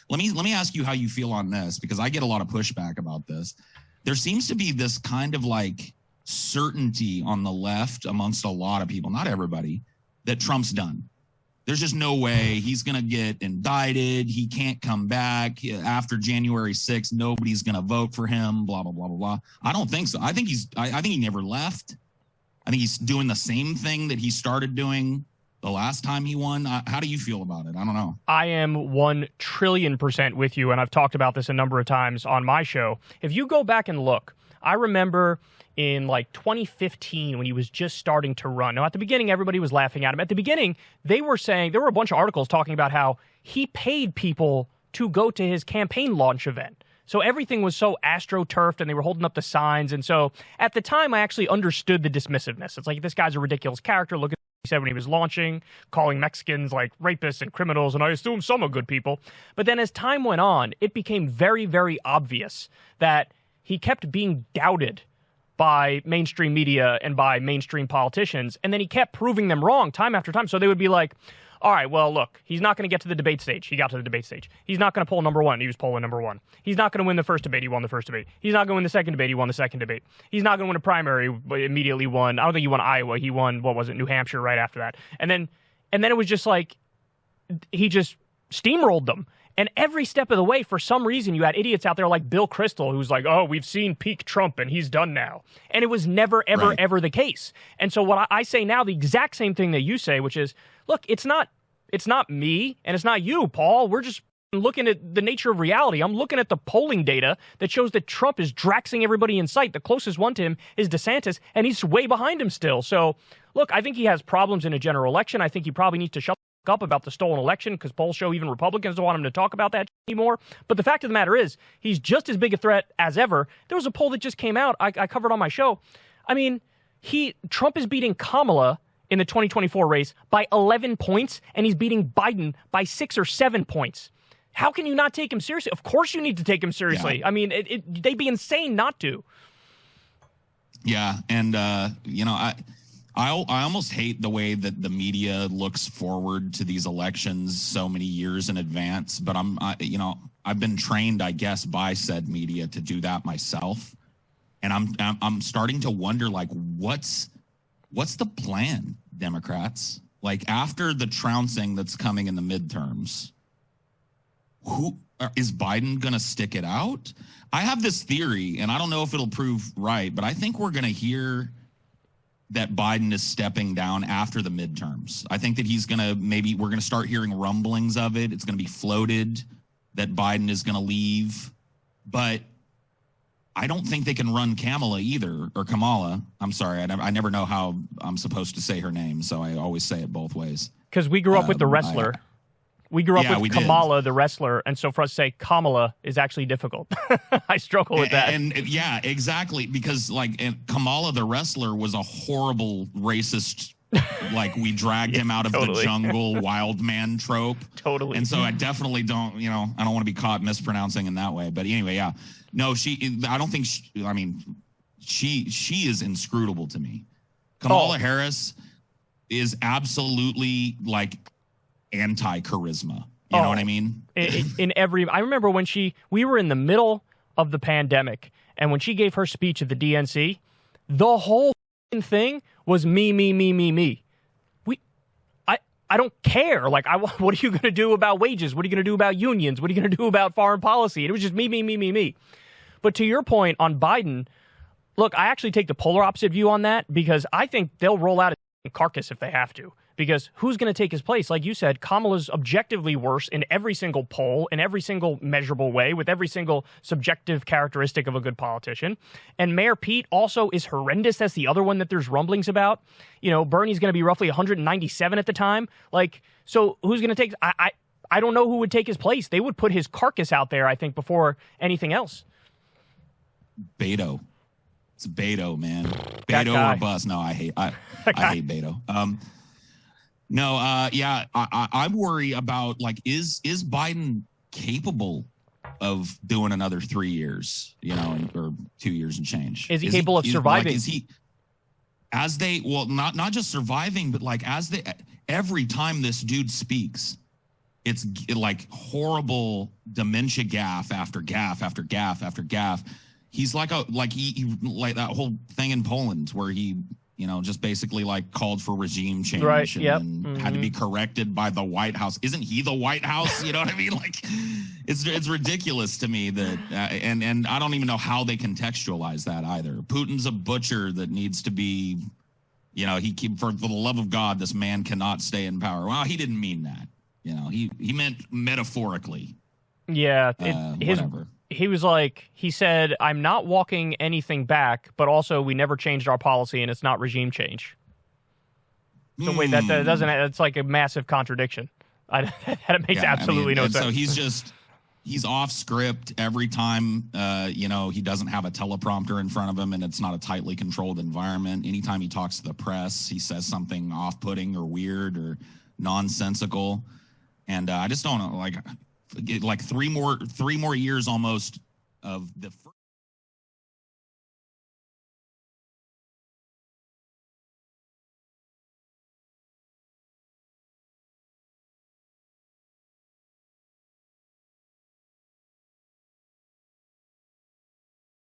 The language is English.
let me ask you how you feel on this, because I get a lot of pushback about this. There seems to be this kind of like certainty on the left amongst a lot of people, not everybody, that Trump's done. There's just no way he's going to get indicted. He can't come back after January 6th. Nobody's going to vote for him, blah, blah, blah, blah, blah. I don't think so. I think he never left. I think he's doing the same thing that he started doing the last time he won. How do you feel about it? I don't know. I am 1,000,000,000% with you, and I've talked about this a number of times on my show. If you go back and look, I remember in like 2015 when he was just starting to run. Now, at the beginning, everybody was laughing at him. At the beginning, they were saying, there were a bunch of articles talking about how he paid people to go to his campaign launch event. So everything was so astroturfed, and they were holding up the signs. And so at the time, I actually understood the dismissiveness. It's like, this guy's a ridiculous character. Look at what he said when he was launching, calling Mexicans like rapists and criminals, and I assume some are good people. But then as time went on, it became very, very obvious that he kept being doubted by mainstream media and by mainstream politicians, and then he kept proving them wrong time after time. So they would be like, all right, well, look, he's not going to get to the debate stage. He got to the debate stage. He's not going to poll number one. He was polling number one. He's not going to win the first debate. He won the first debate. He's not going to win the second debate. He won the second debate. He's not going to win a primary, but immediately won. I don't think he won Iowa. He won, what was it, New Hampshire right after that. And then it was just like, he just steamrolled them. And every step of the way, for some reason, you had idiots out there like Bill Krystal, who's like, oh, we've seen peak Trump and he's done now. And it was never, ever, ever the case. And so what I say now, the exact same thing that you say, which is, look, it's not me and it's not you, Paul. We're just looking at the nature of reality. I'm looking at the polling data that shows that Trump is draxing everybody in sight. The closest one to him is DeSantis, and he's way behind him still. So, look, I think he has problems in a general election. I think he probably needs to shut up about the stolen election, because polls show even Republicans don't want him to talk about that anymore. But the fact of the matter is, he's just as big a threat as ever. There was a poll that just came out, I covered on my show. I mean, Trump is beating Kamala in the 2024 race by 11 points, and he's beating Biden by 6 or 7 points. How can you not take him seriously? Of course you need to take him seriously. Yeah. I mean, they'd be insane not to. Yeah, and, I almost hate the way that the media looks forward to these elections so many years in advance, but I've been trained, I guess, by said media to do that myself. And I'm starting to wonder, like, what's the plan, Democrats? Like, after the trouncing that's coming in the midterms, who is Biden going to stick it out? I have this theory, and I don't know if it'll prove right, but I think we're going to hear that Biden is stepping down after the midterms. I think that we're going to start hearing rumblings of it. It's going to be floated that Biden is going to leave. But I don't think they can run Kamala either, or Kamala. I'm sorry. I never know how I'm supposed to say her name, so I always say it both ways. Because we grew up with the wrestler. We grew up with Kamala, the wrestler, and so for us to say Kamala is actually difficult. I struggle with that. And yeah, exactly, because Kamala, the wrestler, was a horrible racist, like we dragged him out of the jungle wild man trope. Totally. And so I definitely don't, I don't want to be caught mispronouncing in that way. But anyway, yeah. No, I don't think, she is inscrutable to me. Kamala Harris is absolutely anti-charisma. You know what I mean? I remember when we were in the middle of the pandemic, and when she gave her speech at the DNC, the whole thing was me. I don't care. What are you going to do about wages? What are you going to do about unions? What are you going to do about foreign policy? And it was just me. But to your point on Biden, look, I actually take the polar opposite view on that, because I think they'll roll out a carcass if they have to. Because who's going to take his place? Like you said, Kamala's objectively worse in every single poll, in every single measurable way, with every single subjective characteristic of a good politician. And Mayor Pete also is horrendous. That's the other one that there's rumblings about. Bernie's going to be roughly 197 at the time. So who's going to take? I don't know who would take his place. They would put his carcass out there, I think, before anything else. Beto. It's Beto, man. Beto or bust. No, I hate Beto. I worry about is Biden capable of doing another 3 years, or 2 years and change? Is he capable of surviving? Not just surviving, but every time this dude speaks, it's like horrible dementia gaffe after gaffe after gaffe after gaffe. He's like he like that whole thing in Poland where he, just basically like called for regime change, right? Yep. And had to be corrected by the White House. Isn't he the White House? You know what I mean? Like, it's ridiculous to me that, and I don't even know how they contextualize that either. Putin's a butcher that needs to be, for the love of God, this man cannot stay in power. Well, he didn't mean that. He meant metaphorically. Yeah. Whatever. He said, I'm not walking anything back, but also we never changed our policy and it's not regime change. So wait, that doesn't, it's like a massive contradiction. That makes absolutely no sense. So he's off script every time, he doesn't have a teleprompter in front of him and it's not a tightly controlled environment. Anytime he talks to the press, he says something off-putting or weird or nonsensical. And I just don't know, like 3 more years almost of the